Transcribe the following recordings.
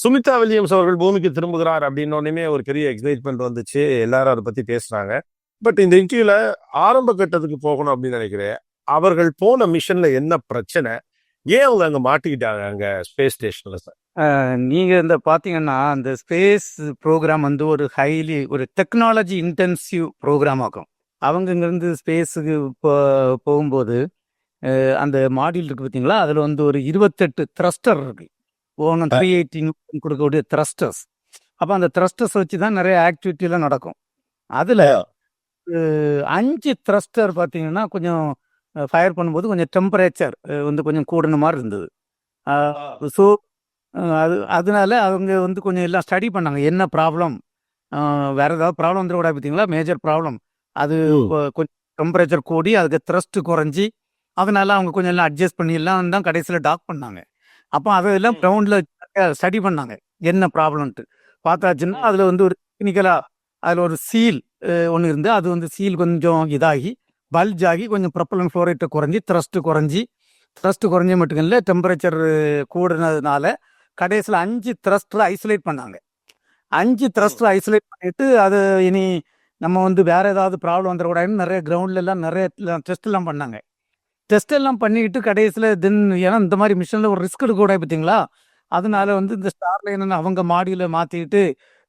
Smitha Williams அவர்கள் பூமிக்கு திரும்புகிறார் அப்படின்னு உடனே ஒரு பெரிய எக்ஸைட்மெண்ட் வந்துச்சு. எல்லாரும் அதை பத்தி பேசுறாங்க. பட் இந்த இன்டர்வியூல ஆரம்ப கட்டத்துக்கு போகணும் அப்படின்னு நினைக்கிறேன். அவர்கள் போன மிஷன்ல என்ன பிரச்சனை, ஏன் அவங்க அங்க மாட்டிக்கிட்டாங்க அங்க ஸ்பேஸ் ஸ்டேஷன்ல சார்? நீங்க இந்த பாத்தீங்கன்னா அந்த ஸ்பேஸ் ப்ரோக்ராம் வந்து ஒரு டெக்னாலஜி இன்டென்சிவ் ப்ரோக்ராம் ஆகும். அவங்க இங்கிருந்து ஸ்பேஸுக்கு போகும்போது அந்த மாடியூல் இருக்கு பார்த்தீங்களா, அதில் வந்து ஒரு 28 த்ரஸ்டர் இருக்கு. 380 கொடுக்கக்கூடிய த்ரஸ்டர்ஸ். அப்போ அந்த த்ரஸ்டர்ஸ் வச்சு தான் நிறைய ஆக்டிவிட்டிலாம் நடக்கும். அதில் 5 த்ரஸ்டர் பார்த்தீங்கன்னா கொஞ்சம் ஃபயர் பண்ணும்போது கொஞ்சம் டெம்பரேச்சர் வந்து கொஞ்சம் கூடின மாதிரி இருந்தது. ஸோ அதனால அவங்க வந்து கொஞ்சம் எல்லாம் ஸ்டடி பண்ணாங்க. என்ன ப்ராப்ளம், வேற ஏதாவது ப்ராப்ளம் வந்துடக்கூடாது பார்த்தீங்களா, மேஜர் ப்ராப்ளம். அது கொஞ்சம் டெம்பரேச்சர் கூடி அதுக்கு த்ரஸ்ட் குறைஞ்சி அதனால அவங்க கொஞ்சம் எல்லாம் அட்ஜஸ்ட் பண்ணி எல்லாம் தான் கடைசியில் டாக் பண்ணாங்க. அப்போ அதெல்லாம் கிரவுண்டில் ஸ்டடி பண்ணாங்க என்ன ப்ராப்ளம்ட்டு. பார்த்தாச்சுன்னா அதில் வந்து ஒரு டெக்னிக்கலாக அதில் ஒரு சீல் ஒன்று இருந்து அது வந்து சீல் கொஞ்சம் இதாகி பல்ஜ் ஆகி கொஞ்சம் ப்ரொப்பலன் ஃப்ளோரேட்டை குறைஞ்சி த்ரஸ்ட்டு குறைஞ்சி மட்டும் இல்லை, டெம்பரேச்சர் கூடுனதுனால கடைசியில் 5 த்ரஸ்டரை ஐசோலேட் பண்ணாங்க. 5 த்ரஸ்டரை ஐசோலேட் பண்ணிட்டு அது இனி நம்ம வந்து வேற ஏதாவது ப்ராப்ளம் வந்துடக்கூடாதுன்னு நிறைய கிரவுண்ட்ல எல்லாம் நிறைய டெஸ்ட் எல்லாம் பண்ணாங்க. டெஸ்ட் எல்லாம் பண்ணிக்கிட்டு கடைசியில் ஏன்னா இந்த மாதிரி மிஷனில் ஒரு ரிஸ்க் எடுக்கக்கூடாது பார்த்தீங்களா, அதனால வந்து இந்த ஸ்டார்லைன் அவங்க மாடியூலை மாற்றிக்கிட்டு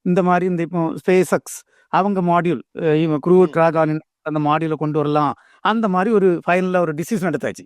இந்த மாதிரி இந்த இப்போ ஸ்பேஸ் எக்ஸ் அவங்க மாடியூல் இவங்க க்ரூ ட்ராகான் அந்த மாடியூலை கொண்டு வரலாம், அந்த மாதிரி ஒரு ஃபைனலாக ஒரு டிசிஷன் எடுத்தாச்சு.